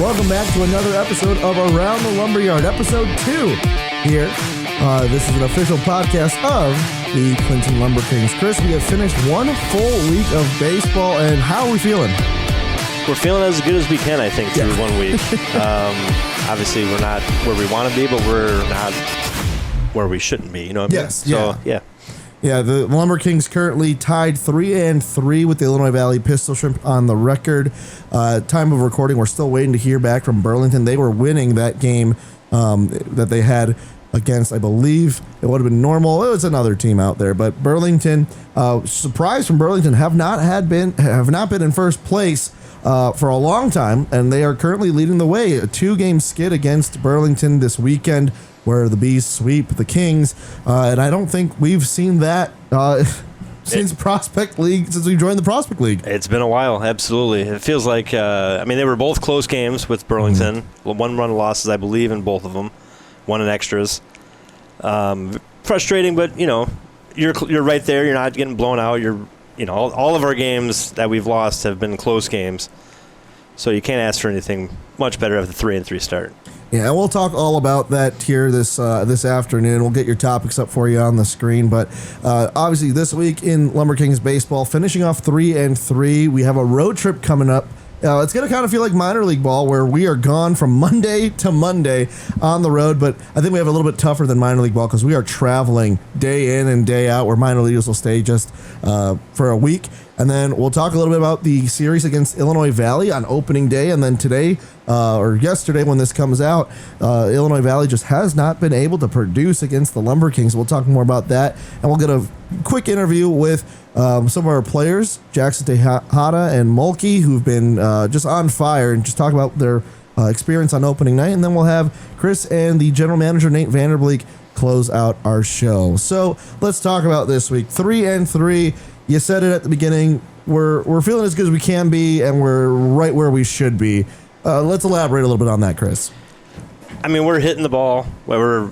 Welcome back to another episode of Around the Lumberyard, episode 2 here. This is an official podcast of the Clinton LumberKings. Chris, we have finished one full week of baseball, and how are we feeling? We're feeling as good as we can, I think, through 1 week. Obviously, we're not where we want to be, but we're not where we shouldn't be. You know what I mean? Yes. So, yeah. Yeah, the LumberKings currently tied 3-3 with the Illinois Valley Pistol Shrimp on the record. Time of recording, we're still waiting to hear back from Burlington. They were winning that game that they had against, I believe, it would have been Normal. It was another team out there, but Burlington, surprise from Burlington, have not been in first place for a long time, and they are currently leading the way. A 2-game skid against Burlington this weekend, where the Bees sweep the Kings, and I don't think we've seen that since we joined the Prospect League. It's been a while, absolutely. It feels like, they were both close games with Burlington. Mm-hmm. 1-run losses, I believe, in both of them. 1 in extras. Frustrating, but, you're right there. You're not getting blown out. All of our games that we've lost have been close games. So you can't ask for anything much better after the 3-3 start. Yeah, we'll talk all about that here this afternoon. We'll get your topics up for you on the screen. But obviously this week in LumberKings baseball, finishing off 3-3, we have a road trip coming up. It's going to kind of feel like minor league ball, where we are gone from Monday to Monday on the road, but I think we have a little bit tougher than minor league ball because we are traveling day in and day out, where minor leaguers will stay just for a week. And then we'll talk a little bit about the series against Illinois Valley on opening day. And then today, or yesterday when this comes out, Illinois Valley just has not been able to produce against the LumberKings. We'll talk more about that. And we'll get a quick interview with some of our players, Jaqson Tejada and Mulkey, who've been just on fire, and just talk about their experience on opening night. And then we'll have Chris and the general manager, Nate Vanderbleek, close out our show. So let's talk about this week. 3-3. You said it at the beginning. We're feeling as good as we can be, and we're right where we should be. Let's elaborate a little bit on that, Chris. We're hitting the ball. We're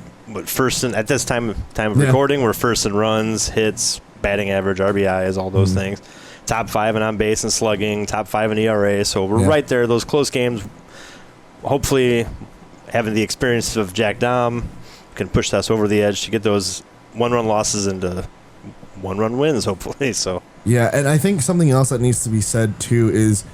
first at this time of recording. We're first in runs, hits, batting average, RBIs, all those things. Top 5 in on base and slugging. Top 5 in ERA. So we're right there. Those close games. Hopefully, having the experience of Jack Dom can push us over the edge to get those 1-run losses into 1-run wins, hopefully. So yeah, and I think something else that needs to be said too is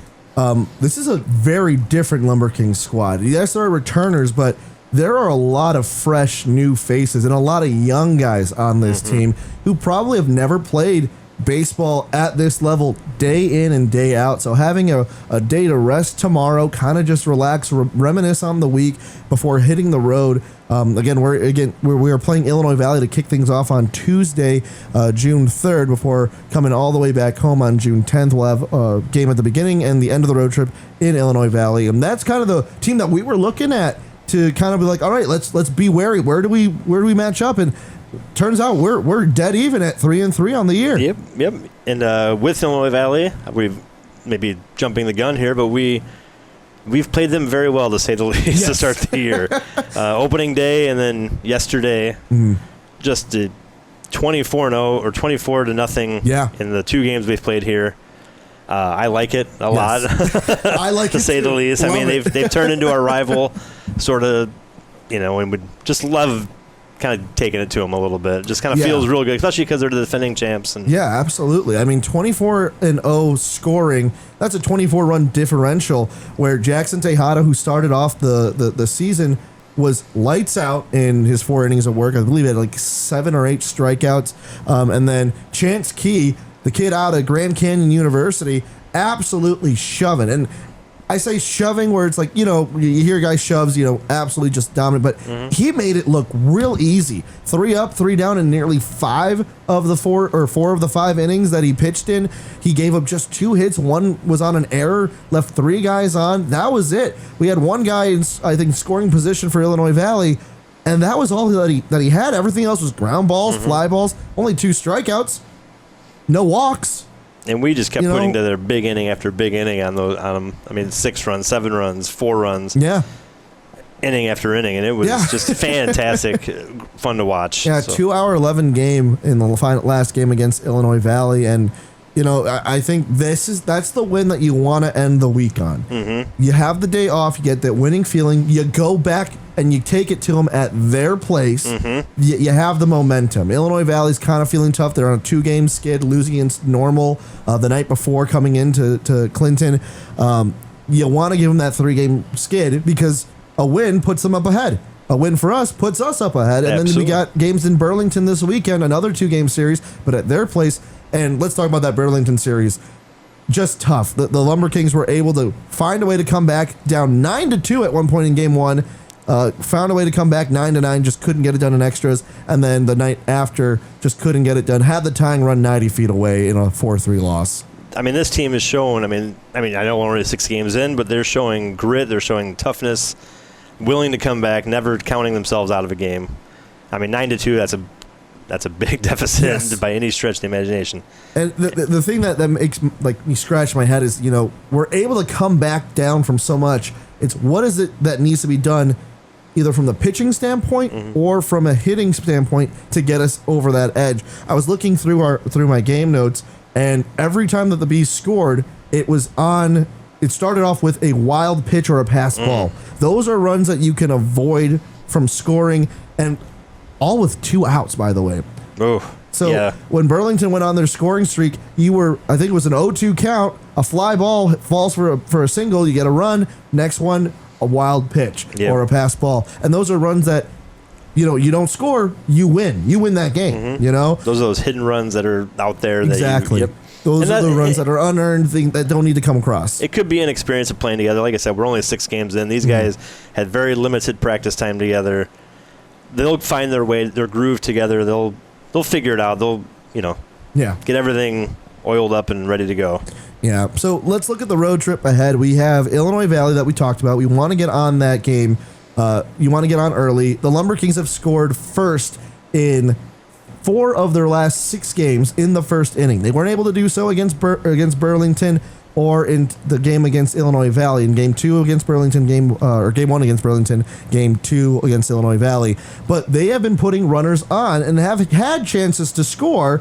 this is a very different LumberKings squad. Yes, there are returners, but there are a lot of fresh new faces and a lot of young guys on this team who probably have never played baseball at this level day in and day out. So having a day to rest tomorrow, kind of just relax, reminisce on the week before hitting the road. We are playing Illinois Valley to kick things off on Tuesday, June 3rd, before coming all the way back home on June 10th. We'll have a game at the beginning and the end of the road trip in Illinois Valley. And that's kind of the team that we were looking at to kind of be like, all right, let's be wary. Where do we match up? And turns out we're dead even at 3-3 on the year. Yep. And with Illinois Valley, we've maybe jumping the gun here, but we've played them very well, to say the least, to start the year. Opening day and then yesterday, just did 24-0 or 24-0 in the 2 games we've played here. I like it a lot. I like to it say the least. They've turned into our rival, sort of, and we just love kind of taking it to them a little bit. Just kind of feels real good, especially because they're the defending champs. And yeah, absolutely. 24-0 scoring, that's a 24-run differential, where Jaqson Tejada, who started off the season, was lights out in his 4 innings of work. I believe he had like 7 or 8 strikeouts. And then Chance Key, the kid out of Grand Canyon University, absolutely shoving. And I say shoving where it's like, you hear guys shoves, absolutely just dominant, but he made it look real easy. 3 up, 3 down in nearly 4 of the 5 innings that he pitched in. He gave up just 2 hits. 1 was on an error, left 3 guys on. That was it. We had 1 guy in, I think, scoring position for Illinois Valley, and that was all that he had. Everything else was ground balls, fly balls, only 2 strikeouts, no walks. And we just kept putting together big inning after big inning on them. 6 runs, 7 runs, 4 runs. Yeah. Inning after inning, and it was just fantastic, fun to watch. Yeah, 2-hour 11 game in the last game against Illinois Valley, and I think that's the win that you want to end the week on. Mm-hmm. You have the day off, you get that winning feeling, you go back and you take it to them at their place. Mm-hmm. You have the momentum. Illinois Valley's kind of feeling tough. They're on a 2-game skid, losing against Normal the night before coming into Clinton. You want to give them that 3-game skid because a win puts them up ahead. A win for us puts us up ahead. And Absolutely. Then we got games in Burlington this weekend, another 2-game series, but at their place. And let's talk about that Burlington series. Just tough. The LumberKings were able to find a way to come back down 9-2 at one point in game 1. Found a way to come back 9-9, just couldn't get it done in extras. And then the night after, just couldn't get it done. Had the tying run 90 feet away in a 4-3 loss. I mean, this team is showing, I know we're only 6 games in, but they're showing grit, they're showing toughness, willing to come back, never counting themselves out of a game. 9-2, that's a big deficit yes. by any stretch of the imagination. And the thing that makes me scratch my head is, we're able to come back down from so much. It's what is it that needs to be done either from the pitching standpoint mm-hmm. or from a hitting standpoint to get us over that edge. I was looking through my game notes, and every time that the Bees scored, it started off with a wild pitch or a pass ball. Those are runs that you can avoid from scoring, and all with 2 outs, by the way. Oh, so yeah. When Burlington went on their scoring streak, I think it was an 0-2 count, a fly ball falls for a single, you get a run, next one, a wild pitch or a pass ball. And those are runs that, you don't score, you win. You win that game, mm-hmm. Those are those hidden runs that are out there. Exactly. Those are the runs that are unearned, that don't need to come across. It could be an experience of playing together. Like I said, we're only 6 games in. These guys had very limited practice time together. They'll find their way, their groove together. They'll figure it out. They'll, get everything oiled up and ready to go. Yeah. So let's look at the road trip ahead. We have Illinois Valley that we talked about. We want to get on that game. You want to get on early. The LumberKings have scored first in 4 of their last 6 games in the first inning. They weren't able to do so against Burlington or in the game against Illinois Valley. In game 2 against Burlington, game 1 against Burlington, game 2 against Illinois Valley. But they have been putting runners on and have had chances to score.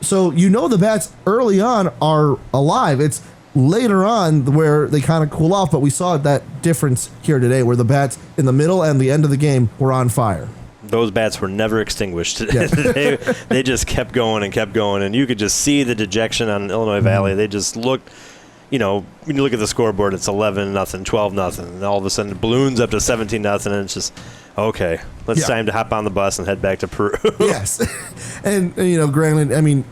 So the bats early on are alive. It's later on where they kind of cool off, but we saw that difference here today where the bats in the middle and the end of the game were on fire. Those bats were never extinguished. Yeah. they just kept going, and you could just see the dejection on Illinois Valley. They just looked, when you look at the scoreboard, it's 11-0, 12-0, and all of a sudden it balloons up to 17-0, and it's just, okay, it's time to hop on the bus and head back to Peru. Yes. And granted,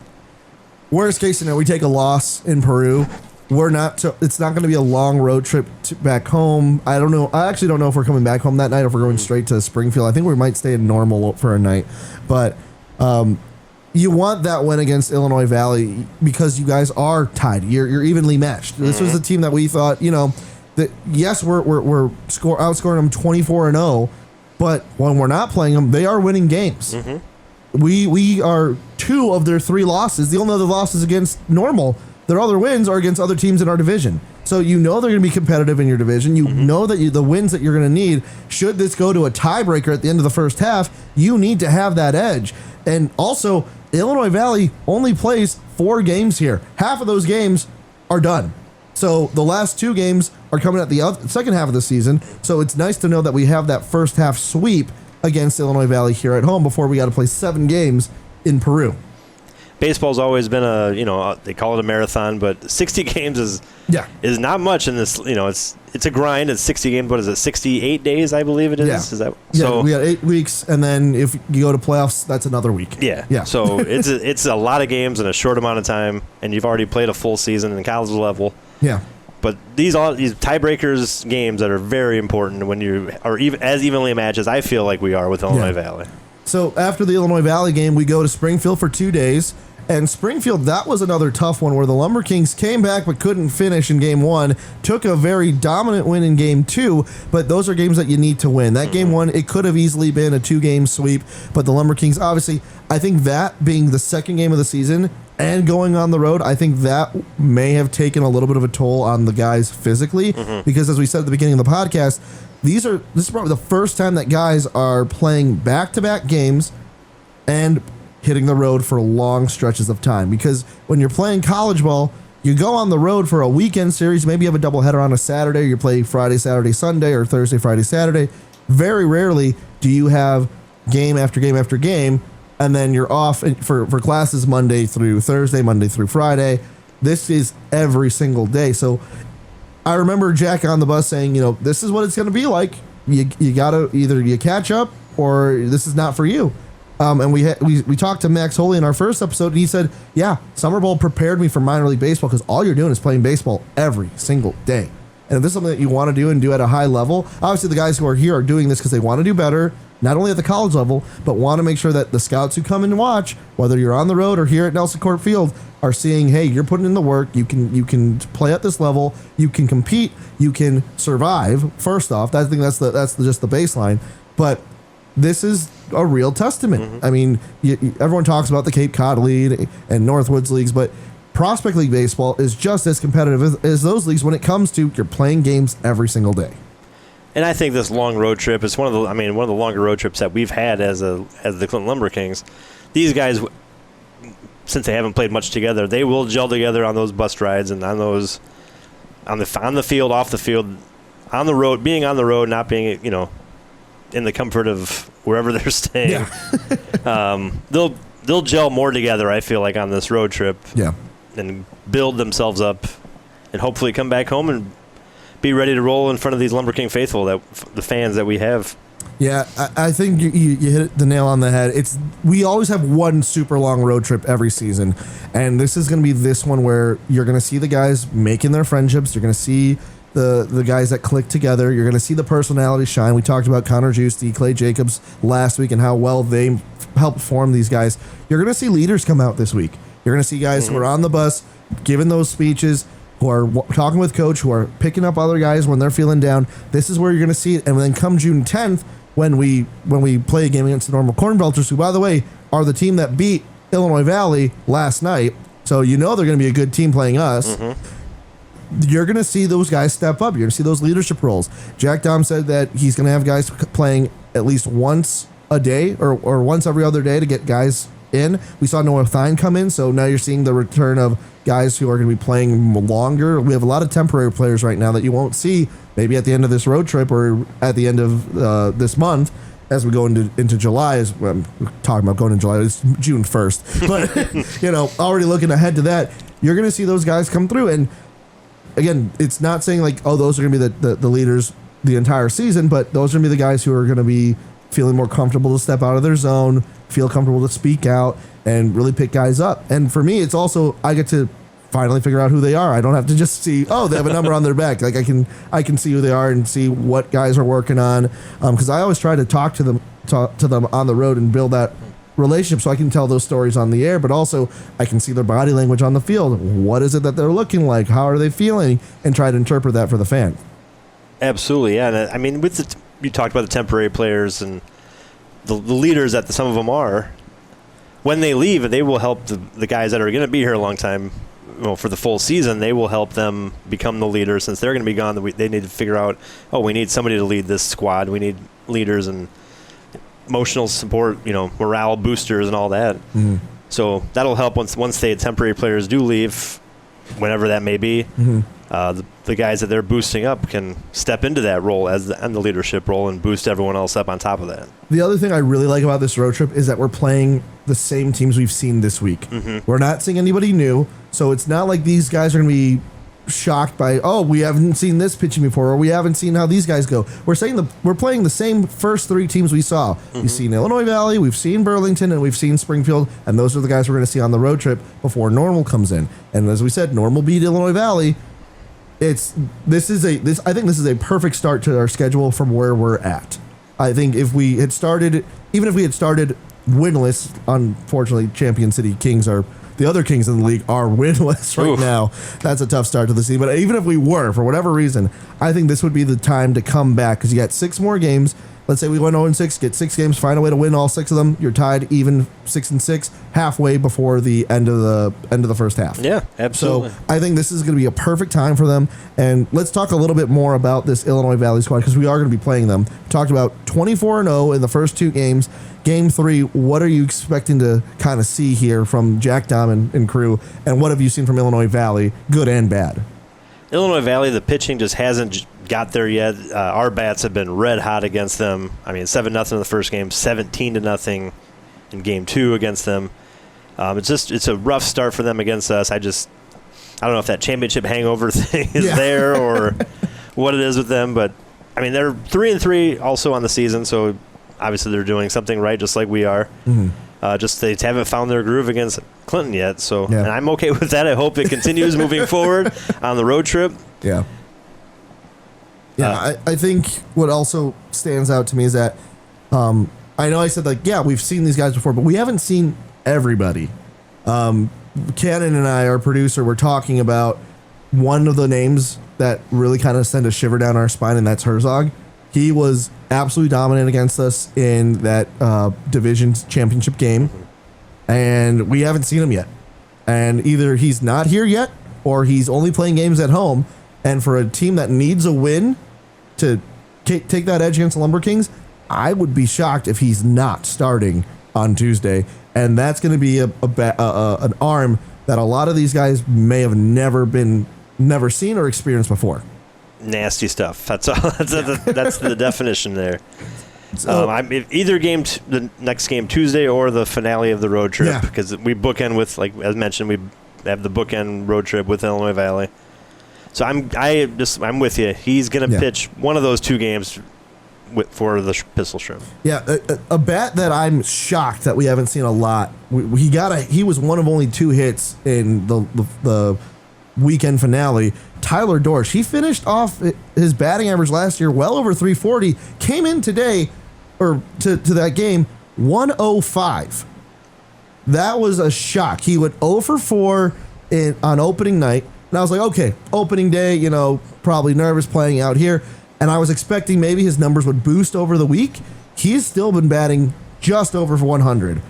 worst case scenario, we take a loss in Peru. It's not going to be a long road trip back home. I don't know. I actually don't know if we're coming back home that night or if we're going straight to Springfield. I think we might stay in Normal for a night. But you want that win against Illinois Valley because you guys are tied. You're evenly matched. This was a team that we thought, that yes, we're outscoring them 24-0, but when we're not playing them, they are winning games. Mm-hmm. We are 2 of their 3 losses. The only other losses against Normal. Their other wins are against other teams in our division. So they're going to be competitive in your division. You know that the wins that you're going to need, should this go to a tiebreaker at the end of the first half, you need to have that edge. And also, Illinois Valley only plays 4 games here. Half of those games are done. So the last 2 games are coming at the second half of the season. So it's nice to know that we have that first half sweep against Illinois Valley here at home before we got to play 7 games in Peru. Baseball's always been they call it a marathon, but 60 games is not much in this. It's a grind. It's 60 games. What is it? 68 days, I believe it is. Yeah. Is that so? We got 8 weeks, and then if you go to playoffs, that's another week. Yeah. So it's a lot of games in a short amount of time, and you've already played a full season in the college level. Yeah. But these tiebreakers games that are very important when you are even as evenly matched as I feel like we are with Illinois Valley. So after the Illinois Valley game, we go to Springfield for 2 days. And Springfield, that was another tough one where the LumberKings came back but couldn't finish in game 1, took a very dominant win in game 2, but those are games that you need to win. That game 1, it could have easily been a 2-game sweep, but the LumberKings, obviously, I think that being the second game of the season and going on the road, I think that may have taken a little bit of a toll on the guys physically, because as we said at the beginning of the podcast, this is probably the first time that guys are playing back-to-back games and hitting the road for long stretches of time. Because when you're playing college ball, you go on the road for a weekend series. Maybe you have a doubleheader on a Saturday. You play Friday, Saturday, Sunday, or Thursday, Friday, Saturday. Very rarely do you have game after game after game, and then you're off for classes Monday through Thursday, Monday through Friday. This is every single day. So I remember Jack on the bus saying, this is what it's going to be like. You got to either you catch up or this is not for you. And we talked to Max Holy in our first episode, and he said, yeah, Summer Bowl prepared me for minor league baseball because all you're doing is playing baseball every single day. And if this is something that you want to do and do at a high level, obviously the guys who are here are doing this because they want to do better, not only at the college level, but want to make sure that the scouts who come in and watch, whether you're on the road or here at Nelson Court Field, are seeing, hey, you're putting in the work, you can play at this level, you can compete, you can survive. First off, I think that's just the baseline. But this is a real testament. Mm-hmm. I mean, everyone talks about the Cape Cod League and Northwoods leagues, but Prospect League baseball is just as competitive as those leagues when it comes to you're playing games every single day. And I think this long road trip is one of the longer road trips that we've had as the Clinton LumberKings. These guys, since they haven't played much together, they will gel together on those bus rides and on the field, off the field, on the road, being on the road, not being in the comfort of wherever they're staying. Yeah. They'll gel more together, I feel like, on this road trip. Yeah. And build themselves up and hopefully come back home and be ready to roll in front of these LumberKing faithful, the fans that we have. Yeah, I think you hit the nail on the head. We always have one super long road trip every season, and this is going to be this one where you're going to see the guys making their friendships. You're going to see the guys that click together. You're going to see the personality shine. We talked about Connor Giusti, Clay Jacobs last week and how well they helped form these guys. You're going to see leaders come out this week. You're going to see guys who are on the bus giving those speeches, who are talking with coach, who are picking up other guys when they're feeling down. This is where you're going to see it. And then come June 10th, when we play a game against the Normal Corn Belters, who, by the way, are the team that beat Illinois Valley last night. So they're going to be a good team playing us. Mm-hmm. You're going to see those guys step up. You're going to see those leadership roles. Jack Dom said that he's going to have guys playing at least once a day or once every other day to get guys in. We saw Noah Thine come in, so now you're seeing the return of guys who are going to be playing longer. We have a lot of temporary players right now that you won't see maybe at the end of this road trip or at the end of this month as we go into July. As I'm talking about going in July, it's June 1st. But, already looking ahead to that, you're going to see those guys come through. And again, it's not saying like, oh, those are going to be the leaders the entire season, but those are going to be the guys who are going to be feeling more comfortable to step out of their zone, feel comfortable to speak out, and really pick guys up. And for me, it's also, I get to finally figure out who they are. I don't have to just see, oh, they have a number on their back. Like I can see who they are and see what guys are working on. Because I always try to talk to them on the road and build that relationship so I can tell those stories on the air, but also I can see their body language on the field. What is it that they're looking like? How are they feeling? And try to interpret that for the fan. Absolutely, yeah. And I mean, you talked about the temporary players and the leaders that some of them are. When they leave, they will help the guys that are going to be here a long time, for the full season. They will help them become the leaders since they're going to be gone. They need to figure out, we need somebody to lead this squad. We need leaders and emotional support, morale boosters and all that. Mm-hmm. So that'll help once the temporary players do leave, whenever that may be. Mm-hmm. The guys that they're boosting up can step into that role and the leadership role and boost everyone else up on top of that. The other thing I really like about this road trip is that we're playing the same teams we've seen this week. Mm-hmm. We're not seeing anybody new, so it's not like these guys are going to be shocked by, we haven't seen this pitching before, or we haven't seen how these guys go. We're playing the same first three teams we saw. Mm-hmm. We've seen Illinois Valley, we've seen Burlington, and we've seen Springfield, and those are the guys we're going to see on the road trip before Normal comes in. And as we said, Normal beat Illinois Valley. I think this is a perfect start to our schedule from where we're at. I think even if we had started winless, unfortunately, Champion City Kings the other Kings in the league are winless right now. That's a tough start to the season. But even if we were, for whatever reason, I think this would be the time to come back because you got 6 more games. Let's say we went 0-6, get 6 games, find a way to win all 6 of them. You're tied even 6-6, halfway before the end of the first half. Yeah, absolutely. So I think this is going to be a perfect time for them. And let's talk a little bit more about this Illinois Valley squad because we are going to be playing them. Talked about 24-0 in the first 2 games. Game 3, what are you expecting to kind of see here from Jack Dom and crew? And what have you seen from Illinois Valley, good and bad? Illinois Valley, the pitching just hasn't got there yet. Our bats have been red hot against them. I mean, 7-0 in the first game, 17-0 in game 2 against them. It's a rough start for them against us. I don't know if that championship hangover thing is there or what it is with them, but I mean, they're 3-3 also on the season, so obviously they're doing something right, just like we are. Mm-hmm. Just they haven't found their groove against Clinton yet, so and I'm okay with that. I hope it continues moving forward on the road trip. Yeah. Yeah, I think what also stands out to me is that I know I said, we've seen these guys before, but we haven't seen everybody. Cannon and I, our producer, were talking about one of the names that really kind of sent a shiver down our spine, and that's Herzog. He was absolutely dominant against us in that division championship game, and we haven't seen him yet. And either he's not here yet, or he's only playing games at home. And for a team that needs a win to take that edge against the LumberKings, I would be shocked if he's not starting on Tuesday. And that's going to be an arm that a lot of these guys may have never seen or experienced before. Nasty stuff. That's all. That's the definition there. So, either game, the next game Tuesday or the finale of the road trip, because we bookend with, like as mentioned, we have the bookend road trip with Illinois Valley. So I'm with you. He's going to pitch one of those 2 games for the Pistol Shrimp. Yeah, a bat that I'm shocked that we haven't seen a lot. He was one of only 2 hits in the weekend finale. Tyler Dorsch, he finished off his batting average last year well over 340. Came in today, or to that game, 105. That was a shock. He went 0 for 4 on opening night. And I was like, okay, opening day, probably nervous playing out here. And I was expecting maybe his numbers would boost over the week. He's still been batting just over 100.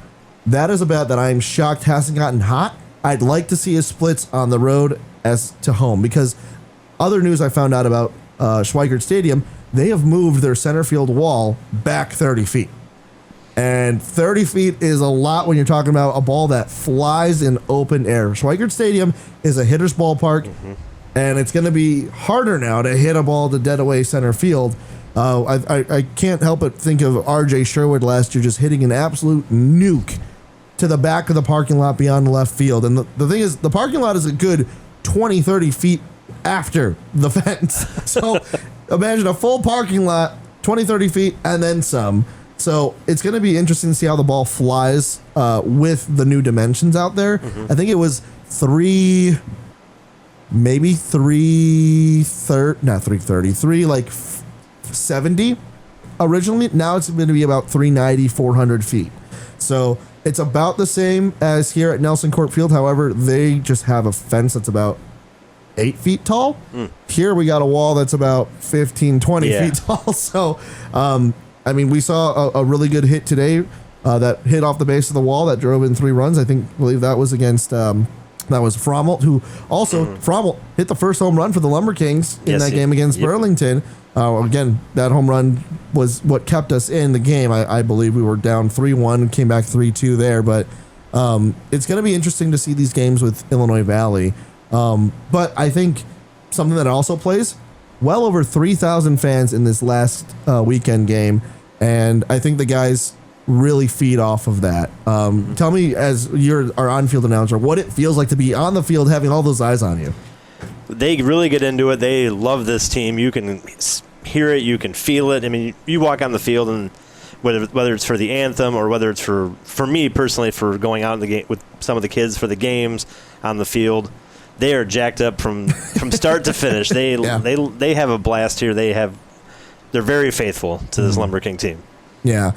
That is a bat that I'm shocked hasn't gotten hot. I'd like to see his splits on the road as to home, because other news I found out about Schweikert Stadium, they have moved their center field wall back 30 feet. And 30 feet is a lot when you're talking about a ball that flies in open air. Schweikert Stadium is a hitter's ballpark, and it's going to be harder now to hit a ball to dead away center field. I can't help but think of R.J. Sherwood last year just hitting an absolute nuke to the back of the parking lot beyond the left field. And the thing is, the parking lot is a good 20, 30 feet after the fence. So imagine a full parking lot, 20, 30 feet, and then some. So it's going to be interesting to see how the ball flies with the new dimensions out there. I think it was 370 originally. Now it's going to be about 390, 400 feet. So it's about the same as here at Nelson Court Field. However, they just have a fence that's about 8 feet tall. Here we got a wall that's about 15, 20 feet tall. So, we saw a really good hit today that hit off the base of the wall that drove in 3 runs. Believe that was against Frommel, who also Frommel hit the first home run for the LumberKings in that game against Burlington. Again, that home run was what kept us in the game. I believe we were down 3-1, came back 3-2 there. But it's going to be interesting to see these games with Illinois Valley. But I think something that also plays, well over 3,000 fans in this last weekend game. And I think the guys really feed off of that. Tell me, as you're our on-field announcer, what it feels like to be on the field having all those eyes on you. They really get into it. They love this team. You can hear it. You can feel it. I mean, you walk on the field, and whether it's for the anthem or whether it's for me personally for going out in the game with some of the kids for the games on the field, they are jacked up from start to finish. They have a blast here. They're very faithful to this LumberKing team. Yeah.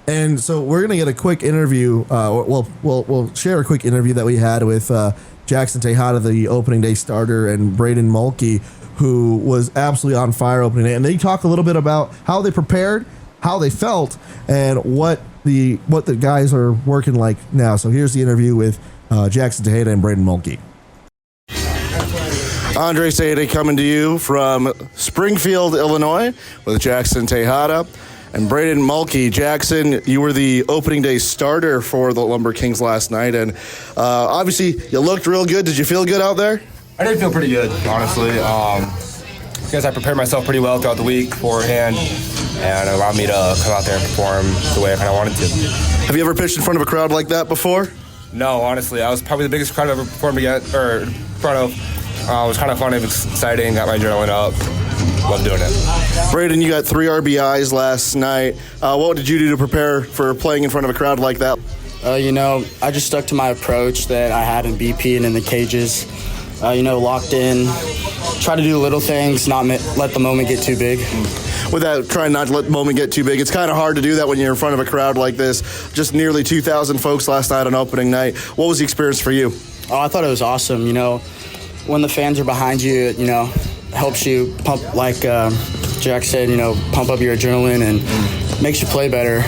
And so we're going to get a quick interview. We'll share a quick interview that we had with Jaqson Tejada, the opening day starter, and Brayden Mulkey, who was absolutely on fire opening day. And they talk a little bit about how they prepared how they felt and what the guys are working like now. So here's the interview with Jaqson Tejada and Brayden Mulkey. Andrés Tejeda coming to you from Springfield, Illinois, with Jaqson Tejada and Brayden Mulkey. Jaqson, you were the opening day starter for the LumberKings last night, and obviously you looked real good. Did you feel good out there? I did feel pretty good, honestly. Because I prepared myself pretty well throughout the week beforehand, and it allowed me to come out there and perform the way I kind of wanted to. Have you ever pitched in front of a crowd like that before? No, honestly, I was probably the biggest crowd I've ever performed against, or in front of. It was kind of fun, it was exciting, got my adrenaline up. Love doing it. Brayden, you got 3 RBIs last night. What did you do to prepare for playing in front of a crowd like that? I just stuck to my approach that I had in BP and in the cages. Locked in, try to do little things, not let the moment get too big. Without trying not to let the moment get too big, it's kind of hard to do that when you're in front of a crowd like this. Just nearly 2,000 folks last night on opening night. What was the experience for you? Oh, I thought it was awesome. When the fans are behind you, helps you pump, like Jack said, pump up your adrenaline and makes you play better.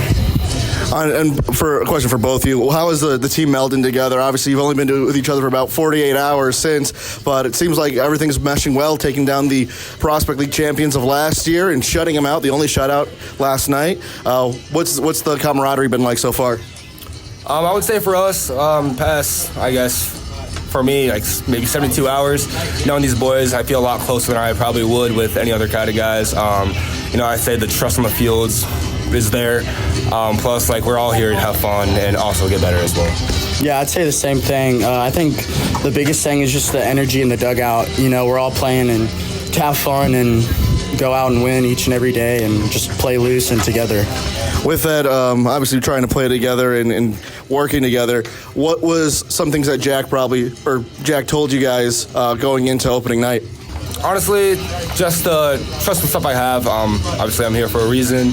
And for a question for both of you, how is the team melding together? Obviously, you've only been with each other for about 48 hours since, but it seems like everything's meshing well, taking down the Prospect League champions of last year and shutting them out, the only shutout last night. What's the camaraderie been like so far? I would say for us, past, I guess, for me, like maybe 72 hours, knowing these boys, I feel a lot closer than I probably would with any other kind of guys. I say the trust on the fields is there. Plus, we're all here to have fun and also get better as well. Yeah, I'd say the same thing. I think the biggest thing is just the energy in the dugout. We're all playing and to have fun and go out and win each and every day and just play loose and together. With that, obviously trying to play together and working together, what was some things that Jack told you guys going into opening night? Honestly, just trust the stuff I have. Obviously, I'm here for a reason.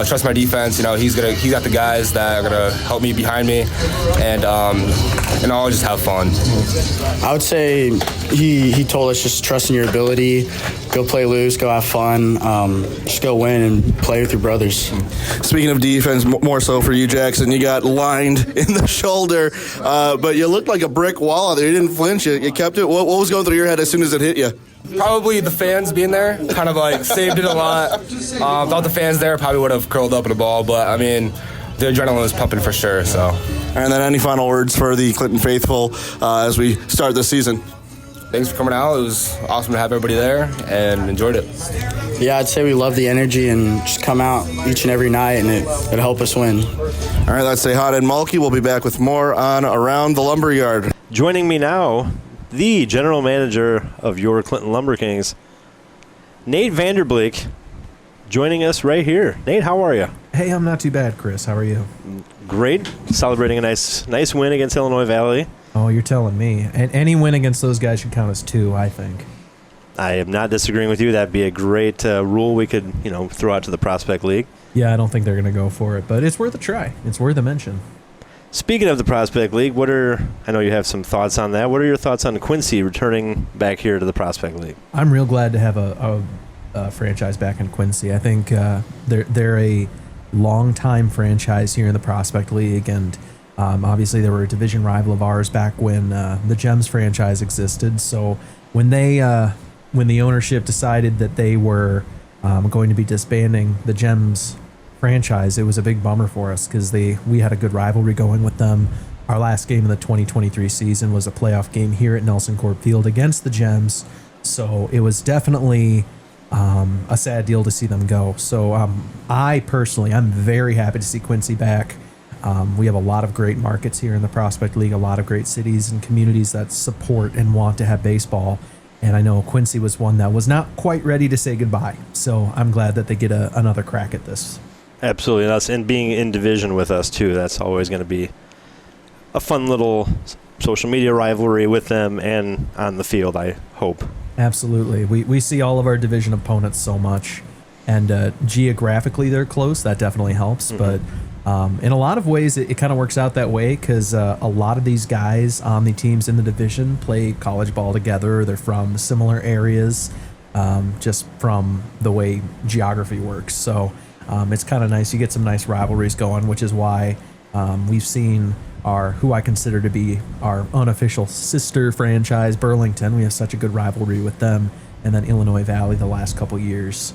Trust my defense. He's got the guys that are gonna help me behind me, and I'll just have fun. I would say he told us just trust in your ability, go play loose, go have fun, just go win and play with your brothers. Speaking of defense, more so for you, Jaqson, you got lined in the shoulder, but you looked like a brick wall out there. You didn't flinch. You kept it. What was going through your head as soon as it hit you? Probably the fans being there kind of saved it a lot. Without the fans there, probably would have curled up in a ball, but the adrenaline was pumping for sure. So, and then any final words for the Clinton faithful as we start this season? Thanks for coming out. It was awesome to have everybody there and enjoyed it. Yeah, I'd say we love the energy and just come out each and every night and it'll help us win. All right, that's Tejada and Mulkey. We'll be back with more on Around the Lumberyard. Joining me now, the general manager of your Clinton LumberKings, Nate Vanderbleek, joining us right here. Nate, how are you? Hey, I'm not too bad, Chris. How are you? Great. Celebrating a nice win against Illinois Valley. Oh, you're telling me. And any win against those guys should count as 2, I think. I am not disagreeing with you. That'd be a great rule we could, throw out to the Prospect League. Yeah, I don't think they're going to go for it, but it's worth a try. It's worth a mention. Speaking of the Prospect League, I know you have some thoughts on that. What are your thoughts on Quincy returning back here to the Prospect League? I'm real glad to have a franchise back in Quincy. I think they're a long-time franchise here in the Prospect League, and obviously they were a division rival of ours back when the Gems franchise existed. So when the ownership decided that they were going to be disbanding the Gems franchise, it was a big bummer for us because we had a good rivalry going with them. Our last game of the 2023 season was a playoff game here at Nelson Corp Field against the Gems, so it was definitely a sad deal to see them go. So I'm very happy to see Quincy back. We have a lot of great markets here in the Prospect League, a lot of great cities and communities that support and want to have baseball. And I know Quincy was one that was not quite ready to say goodbye. So I'm glad that they get another crack at this. Absolutely. And being in division with us, too, that's always going to be a fun little social media rivalry with them and on the field, I hope. Absolutely. We see all of our division opponents so much. And geographically, they're close. That definitely helps. Mm-hmm. But in a lot of ways, it kind of works out that way because a lot of these guys on the teams in the division play college ball together. They're from similar areas, just from the way geography works. So it's kind of nice. You get some nice rivalries going, which is why we've seen who I consider to be our unofficial sister franchise, Burlington. We have such a good rivalry with them, and then Illinois Valley the last couple years,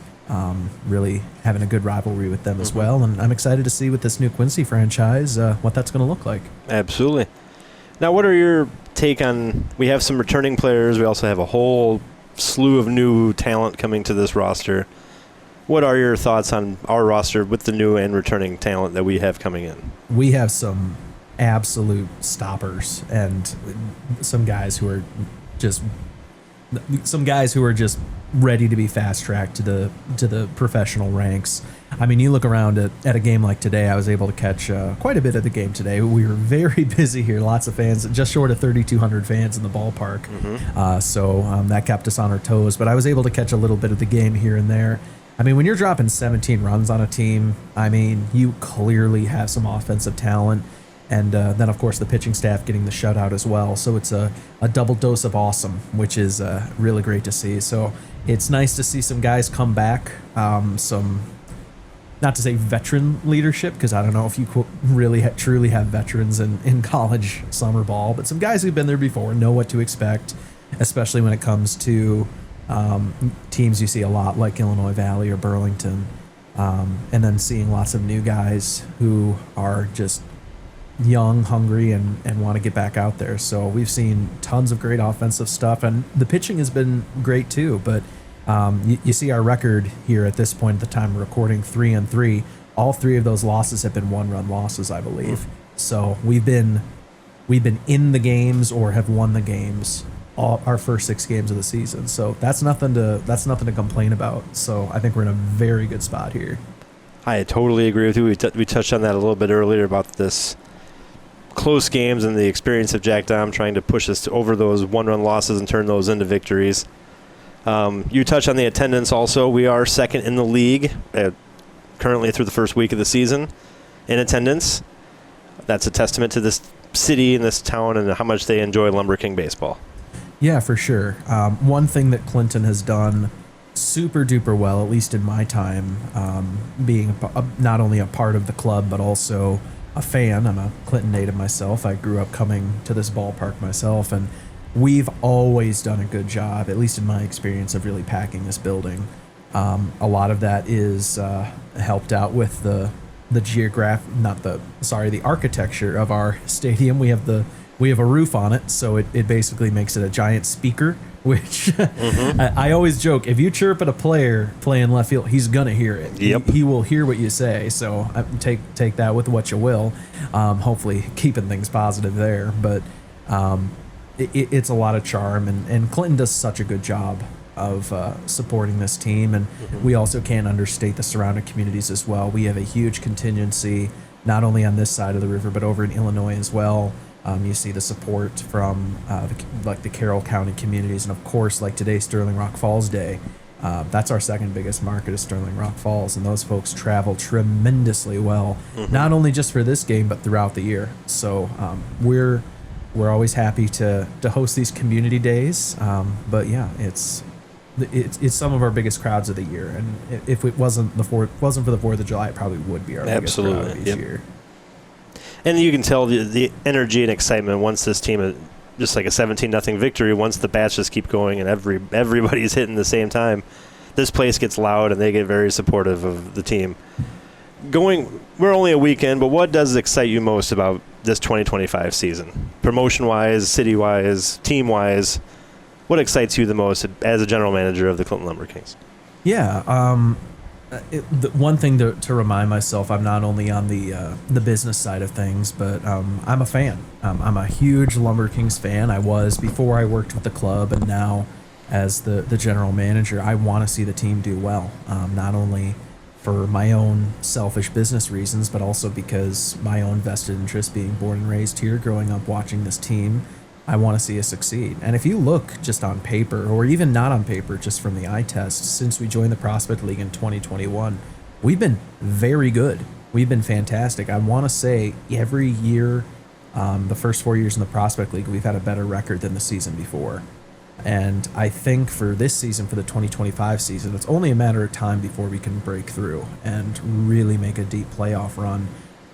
really having a good rivalry with them as well. And I'm excited to see with this new Quincy franchise what that's going to look like. Absolutely. Now, what are your take on? We have some returning players. We also have a whole slew of new talent coming to this roster. What are your thoughts on our roster with the new and returning talent that we have coming in? We have some absolute stoppers and some guys who are just ready to be fast tracked to the professional ranks. I mean, you look around at a game like today. I was able to catch quite a bit of the game today. We were very busy here. Lots of fans, just short of 3,200 fans in the ballpark. So that kept us on our toes. But I was able to catch a little bit of the game here and there. I mean, when you're dropping 17 runs on a team, I mean, you clearly have some offensive talent. And then, of course, the pitching staff getting the shutout as well. So it's a double dose of awesome, which is really great to see. So it's nice to see some guys come back, some, not to say veteran leadership, because I don't know if you really truly have veterans in college summer ball, but some guys who've been there before know what to expect, especially when it comes to teams you see a lot like Illinois Valley or Burlington, and then seeing lots of new guys who are just young, hungry, and want to get back out there. So we've seen tons of great offensive stuff, and the pitching has been great too. But you see our record here at this point at the time of recording, 3-3. All three of those losses have been one-run losses, I believe. So we've been in the games or have won the games our first 6 games of the season. So that's nothing to complain about. So I think we're in a very good spot here. I totally agree with you. We touched on that a little bit earlier about this close games and the experience of Jack Dom trying to push us over those one-run losses and turn those into victories. You touched on the attendance also. We are second in the league currently through the first week of the season in attendance. That's a testament to this city and this town and how much they enjoy Lumber King baseball. Yeah, for sure. One thing that Clinton has done super duper well, at least in my time, being not only a part of the club but also a fan. I'm a Clinton native myself. I grew up coming to this ballpark myself, and we've always done a good job, at least in my experience, of really packing this building. A lot of that is helped out with the architecture of our stadium. We have a roof on it, so it basically makes it a giant speaker, which I always joke, if you chirp at a player playing left field, he's going to hear it. Yep. He will hear what you say, so take that with what you will. Hopefully keeping things positive there, but it's a lot of charm, and Clinton does such a good job of supporting this team, and we also can't understate the surrounding communities as well. We have a huge contingency, not only on this side of the river, but over in Illinois as well. You see the support from the Carroll County communities, and of course, like today, Sterling Rock Falls Day. That's our second biggest market is Sterling Rock Falls, and those folks travel tremendously well, not only just for this game, but throughout the year. So we're always happy to host these community days. But yeah, it's some of our biggest crowds of the year, and if it wasn't for the 4th of July, it probably would be our biggest crowd each year. And you can tell the energy and excitement once this team, just like a 17-0 victory, once the bats just keep going and everybody's hitting the same time, this place gets loud and they get very supportive of the team. We're only a weekend, but what does excite you most about this 2025 season? Promotion-wise, city-wise, team-wise, what excites you the most as a general manager of the Clinton LumberKings? Yeah, the one thing to remind myself, I'm not only on the business side of things, but I'm a fan. I'm a huge LumberKings fan. I was before I worked with the club, and now as the general manager, I want to see the team do well, not only for my own selfish business reasons, but also because my own vested interest, being born and raised here, growing up watching this team, I want to see us succeed. And if you look just on paper, or even not on paper, just from the eye test, since we joined the Prospect League in 2021, we've been very good. We've been fantastic. I want to say every year, the first 4 years in the Prospect League, we've had a better record than the season before. And I think for this season, for the 2025 season, it's only a matter of time before we can break through and really make a deep playoff run.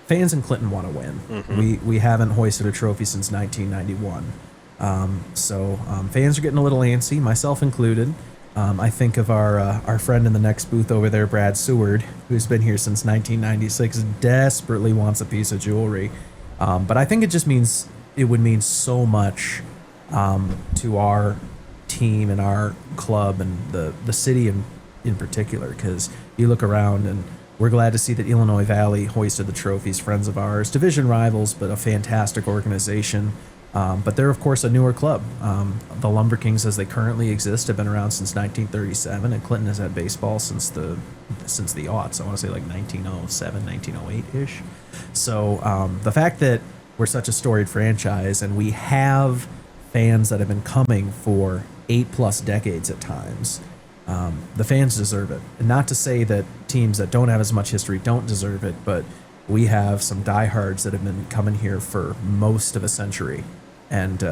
Fans in Clinton want to win. Mm-hmm. We haven't hoisted a trophy since 1991. So fans are getting a little antsy, myself included. I think of our friend in the next booth over there, Brad Seward, who's been here since 1996, desperately wants a piece of jewelry. But I think it would mean so much to our team and our club and the city in particular, because you look around and we're glad to see that Illinois Valley hoisted the trophies, friends of ours, division rivals, but a fantastic organization. But they're, of course, a newer club. The LumberKings, as they currently exist, have been around since 1937, and Clinton has had baseball since the aughts. I want to say like 1907, 1908-ish. So the fact that we're such a storied franchise and we have fans that have been coming for 8+ decades at times, the fans deserve it. And not to say that teams that don't have as much history don't deserve it, but we have some diehards that have been coming here for most of a century. And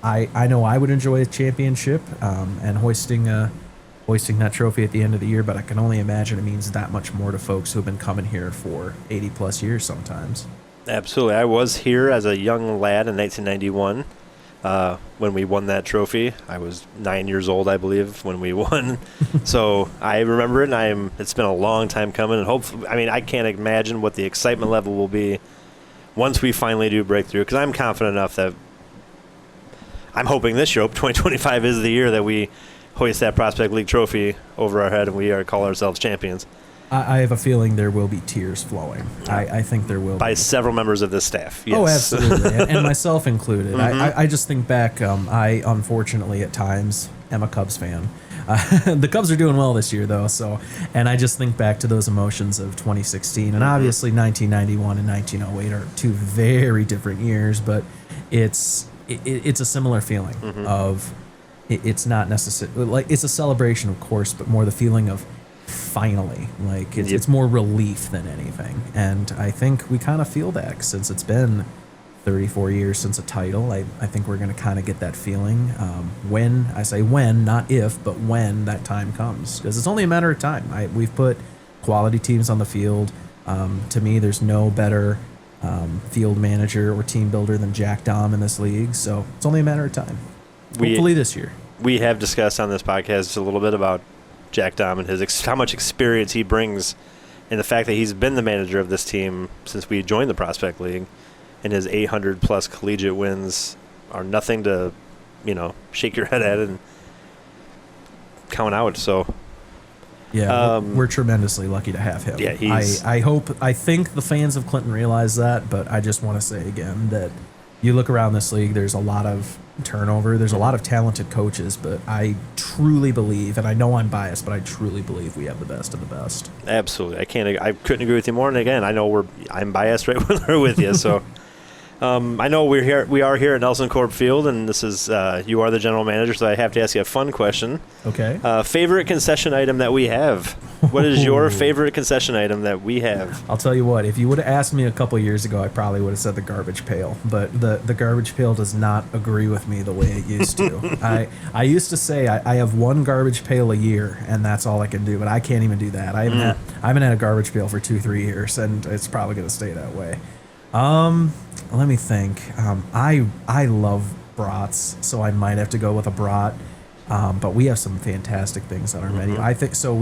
I know I would enjoy a championship and hoisting that trophy at the end of the year, but I can only imagine it means that much more to folks who have been coming here for 80+ years sometimes. Absolutely. I was here as a young lad in 1991 when we won that trophy. I was 9 years old, I believe, when we won. So I remember it, and it's been a long time coming. And hopefully, I can't imagine what the excitement level will be once we finally do break through, because I'm confident enough that I'm hoping this year, 2025 is the year that we hoist that Prospect League trophy over our head and we call ourselves champions. I have a feeling there will be tears flowing. I think there will by be. Several members of this staff. Yes. Oh, absolutely, and myself included. I just think back. I unfortunately at times am a Cubs fan. The Cubs are doing well this year, though. And I just think back to those emotions of 2016, and obviously 1991 and 1908 are two very different years, but it's a similar feeling of it's not necessarily like it's a celebration, of course, but more the feeling of finally, like it's more relief than anything. And I think we kind of feel that since it's been 34 years since a title. I think we're going to kind of get that feeling when, I say when, not if, but when that time comes, because it's only a matter of time. We've put quality teams on the field. To me, there's no better field manager or team builder than Jack Dom in this league, so it's only a matter of time. Hopefully this year. We have discussed on this podcast a little bit about Jack Dom and how much experience he brings, and the fact that he's been the manager of this team since we joined the Prospect League, and his 800+ collegiate wins are nothing to, shake your head at and count out. So, yeah, we're tremendously lucky to have him. Yeah, I think the fans of Clinton realize that, but I just want to say again that you look around this league, there's a lot of turnover. There's a lot of talented coaches, but I truly believe, and I know I'm biased, but I truly believe we have the best of the best. Absolutely. I couldn't agree with you more. And again, I know I'm biased right when we're with you. So I know we are here at Nelson Corp Field, and this is you are the general manager, so I have to ask you a fun question. Okay. Favorite concession item that we have? What is your favorite concession item that we have? I'll tell you what, if you would have asked me a couple years ago, I probably would have said the garbage pail, but the garbage pail does not agree with me the way it used to. I used to say I have one garbage pail a year, and that's all I can do, but I can't even do that. I haven't had a garbage pail for 2-3 years, and it's probably going to stay that way. Let me think. I love brats, so I might have to go with a brat. But we have some fantastic things on our menu. I think so.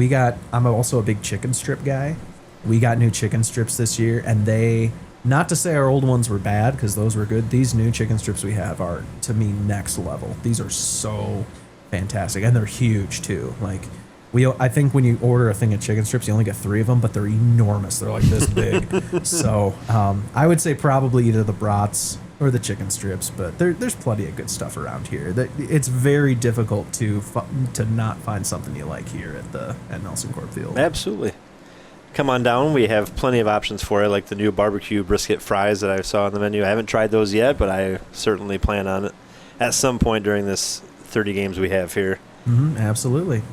I'm also a big chicken strip guy. We got new chicken strips this year, and not to say our old ones were bad, because those were good. These new chicken strips we have are, to me, next level. These are so fantastic, and they're huge too. Like I think when you order a thing of chicken strips, you only get 3 of them, but they're enormous. They're like this big. So I would say probably either the brats or the chicken strips, but there's plenty of good stuff around here. It's very difficult to not find something you like here at Nelson Corp Field. Absolutely. Come on down. We have plenty of options for it, like the new barbecue brisket fries that I saw on the menu. I haven't tried those yet, but I certainly plan on it at some point during this 30 games we have here. Absolutely.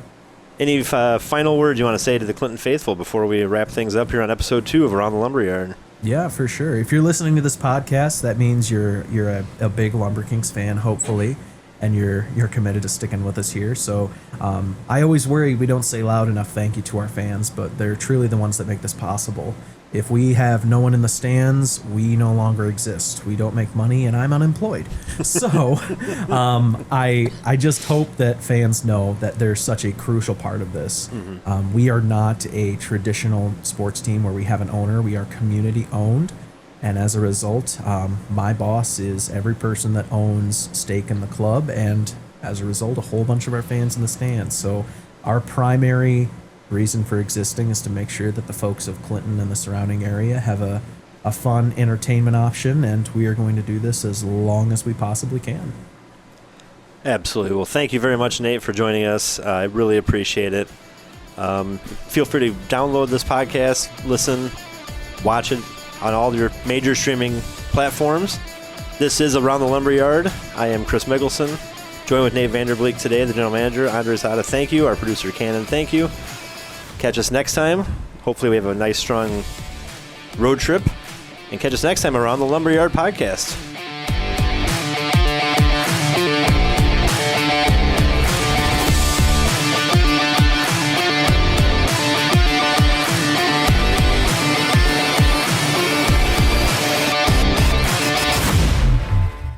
Any final words you want to say to the Clinton faithful before we wrap things up here on episode 2 of Around the Lumberyard? Yeah, for sure. If you're listening to this podcast, that means you're a big LumberKings fan, hopefully. and you're committed to sticking with us here. So I always worry we don't say loud enough thank you to our fans, but they're truly the ones that make this possible. If we have no one in the stands, we no longer exist. We don't make money, and I'm unemployed. So I just hope that fans know that they're such a crucial part of this. We are not a traditional sports team where we have an owner. We are community owned. And as a result, my boss is every person that owns stake in the club, and as a result, a whole bunch of our fans in the stands. So our primary reason for existing is to make sure that the folks of Clinton and the surrounding area have a fun entertainment option, and we are going to do this as long as we possibly can. Absolutely. Well, thank you very much, Nate, for joining us. I really appreciate it. Feel free to download this podcast, listen, watch it on all your major streaming platforms. This is Around the Lumberyard. I am Chris Mickelson, joined with Nate Vanderbleek today, the general manager. Andrés Tejeda, thank you. Our producer, Cannon, thank you. Catch us next time. Hopefully we have a nice, strong road trip. And catch us next time around the Lumberyard podcast.